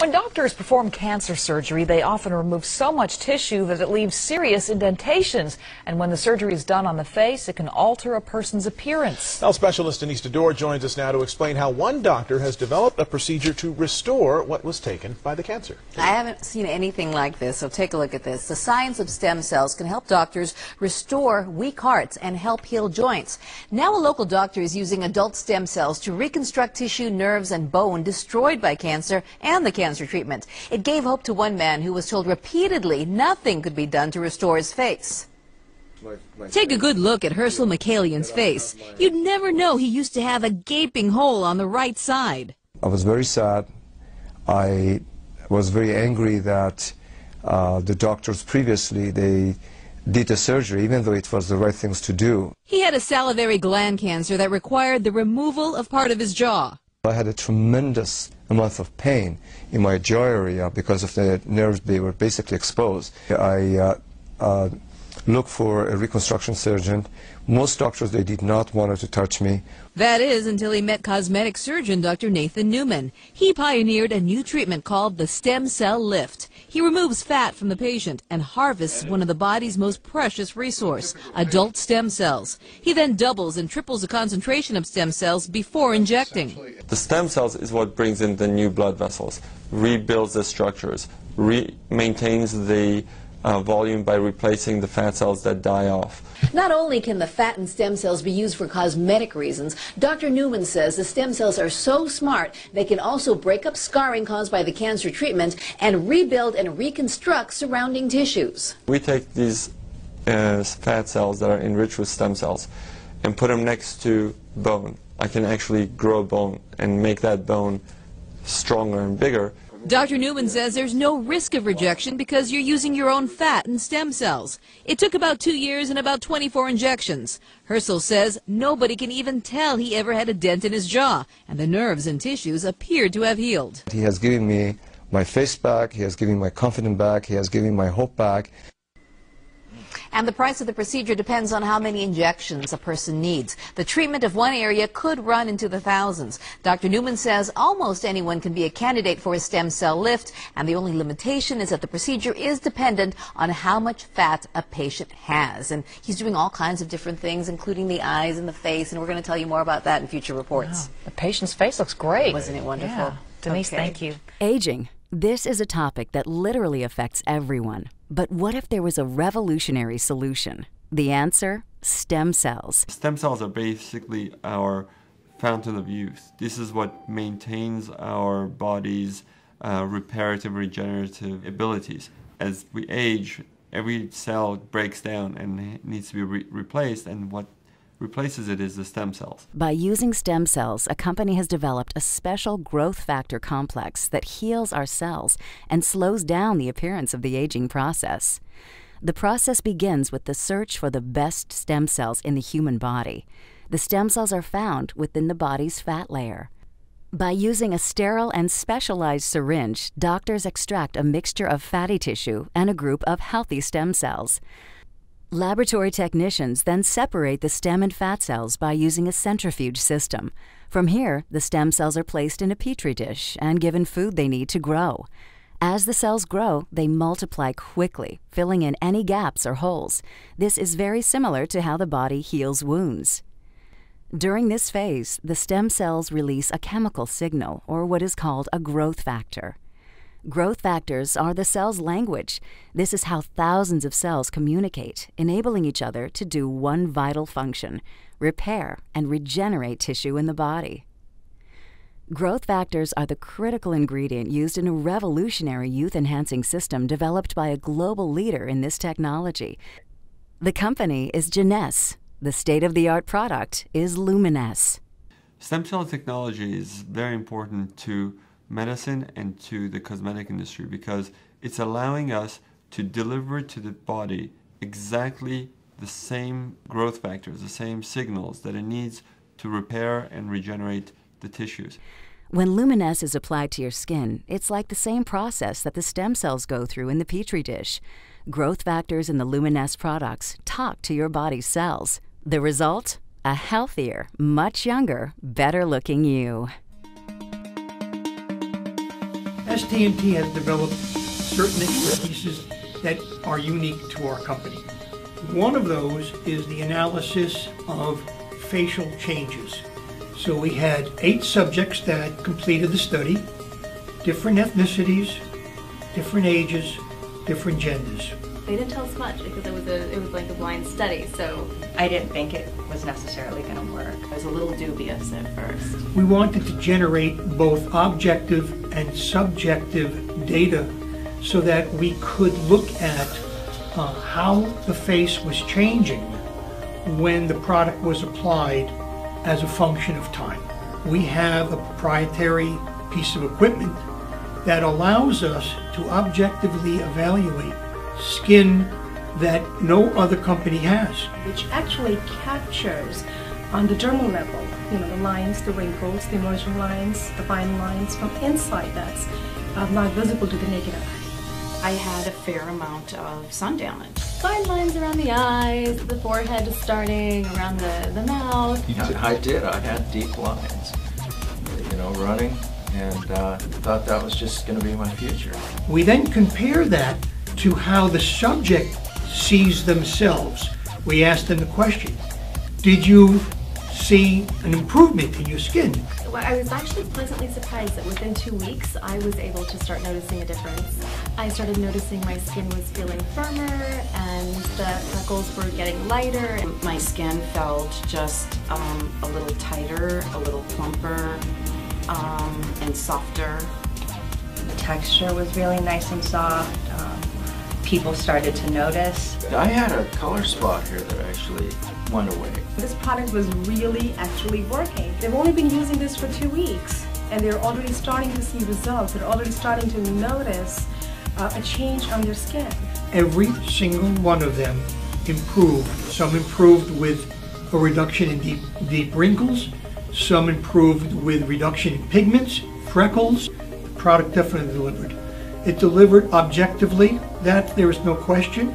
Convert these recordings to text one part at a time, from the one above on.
When doctors perform cancer surgery, they often remove so much tissue that it leaves serious indentations. And when the surgery is done on the face, it can alter a person's appearance. Health specialist Denise Dodor joins us now to explain how one doctor has developed a procedure to restore what was taken by the cancer. I haven't seen anything like this, so take a look at this. The science of stem cells can help doctors restore weak hearts and help heal joints. Now a local doctor is using adult stem cells to reconstruct tissue, nerves, and bone destroyed by cancer and the cancer treatment. It gave hope to one man who was told repeatedly nothing could be done to restore his face. Take a good look at Herschel McCallian's face. You'd never know he used to have a gaping hole on the right side. I was very sad. I was very angry that the doctors previously, they did the surgery, even though it was the right things to do. He had a salivary gland cancer that required the removal of part of his jaw. I had a tremendous amount of pain in my jaw area because of the nerves. They were basically exposed. I looked for a reconstruction surgeon. Most doctors, they did not want to touch me. That is until he met cosmetic surgeon Dr. Nathan Newman. He pioneered a new treatment called the stem cell lift. He removes fat from the patient and harvests one of the body's most precious resource, adult stem cells. He then doubles and triples the concentration of stem cells before injecting. The stem cells is what brings in the new blood vessels, rebuilds the structures, maintains the volume by replacing the fat cells that die off. Not only can the fat and stem cells be used for cosmetic reasons, Dr. Newman says the stem cells are so smart they can also break up scarring caused by the cancer treatment and rebuild and reconstruct surrounding tissues. We take these fat cells that are enriched with stem cells and put them next to bone. I can actually grow bone and make that bone stronger and bigger. Dr. Newman says there's no risk of rejection because you're using your own fat and stem cells. It took about 2 years and about 24 injections. Herschel says nobody can even tell he ever had a dent in his jaw, and the nerves and tissues appear to have healed. He has given me my face back, he has given me my confidence back, he has given me my hope back. And the price of the procedure depends on how many injections a person needs. The treatment of one area could run into the thousands. Dr. Newman says almost anyone can be a candidate for a stem cell lift, and the only limitation is that the procedure is dependent on how much fat a patient has. And he's doing all kinds of different things, including the eyes and the face, and we're going to tell you more about that in future reports. Wow. The patient's face looks great. Wasn't it wonderful? Yeah. Denise, Okay. thank you. Aging. This is a topic that literally affects everyone. But what if there was a revolutionary solution? The answer? Stem cells. Stem cells are basically our fountain of youth. This is what maintains our body's reparative, regenerative abilities. As we age, every cell breaks down and needs to be replaced, and what replaces it is the stem cells. By using stem cells, a company has developed a special growth factor complex that heals our cells and slows down the appearance of the aging process. The process begins with the search for the best stem cells in the human body. The stem cells are found within the body's fat layer. By using a sterile and specialized syringe, doctors extract a mixture of fatty tissue and a group of healthy stem cells. Laboratory technicians then separate the stem and fat cells by using a centrifuge system. From here, the stem cells are placed in a petri dish and given food they need to grow. As the cells grow, they multiply quickly, filling in any gaps or holes. This is very similar to how the body heals wounds. During this phase, the stem cells release a chemical signal, or what is called a growth factor. Growth factors are the cell's language. This is how thousands of cells communicate, enabling each other to do one vital function: repair and regenerate tissue in the body. Growth factors are the critical ingredient used in a revolutionary youth-enhancing system developed by a global leader in this technology. The company is Jeunesse. The state-of-the-art product is Luminesce. Stem cell technology is very important to medicine and to the cosmetic industry because it's allowing us to deliver to the body exactly the same growth factors, the same signals that it needs to repair and regenerate the tissues. When Luminesce is applied to your skin, it's like the same process that the stem cells go through in the petri dish. Growth factors in the Luminesce products talk to your body's cells. The result? A healthier, much younger, better-looking you. ST&T has developed certain expertises that are unique to our company. One of those is the analysis of facial changes. So we had 8 subjects that completed the study, different ethnicities, different ages, different genders. They didn't tell us much because it was like a blind study, so I didn't think it was necessarily going to work. I was a little dubious at first. We wanted to generate both objective and subjective data so that we could look at how the face was changing when the product was applied as a function of time. We have a proprietary piece of equipment that allows us to objectively evaluate skin that no other company has. Which actually captures on the dermal level, the lines, the wrinkles, the emerging lines, the fine lines from inside that's not visible to the naked eye. I had a fair amount of sun damage. fine lines around the eyes, the forehead starting, around the mouth. I did. I had deep lines, running, and thought that was just going to be my future. We then compare that to how the subject sees themselves. We asked them the question, did you see an improvement in your skin? Well, I was actually pleasantly surprised that within 2 weeks I was able to start noticing a difference. I started noticing my skin was feeling firmer and the freckles were getting lighter. My skin felt just a little tighter, a little plumper, and softer. The texture was really nice and soft. People started to notice. I had a color spot here that actually went away. This product was really actually working. They've only been using this for 2 weeks and they're already starting to see results. They're already starting to notice a change on their skin. Every single one of them improved. Some improved with a reduction in deep wrinkles. Some improved with reduction in pigments, freckles. The product definitely delivered. It delivered objectively, that there is no question.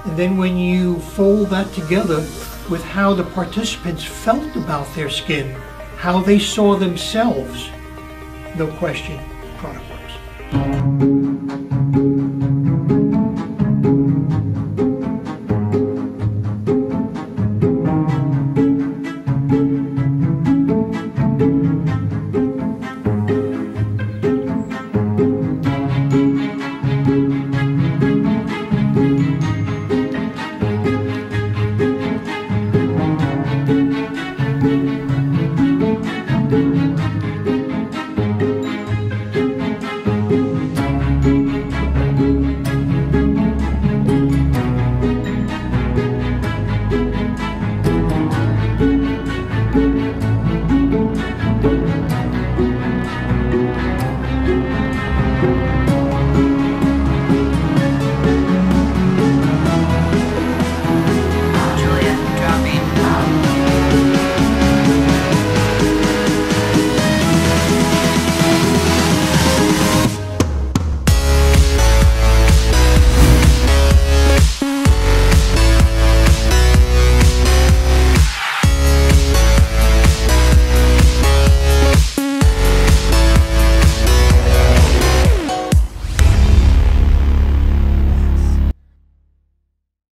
And then when you fold that together with how the participants felt about their skin, how they saw themselves, no question, the product works.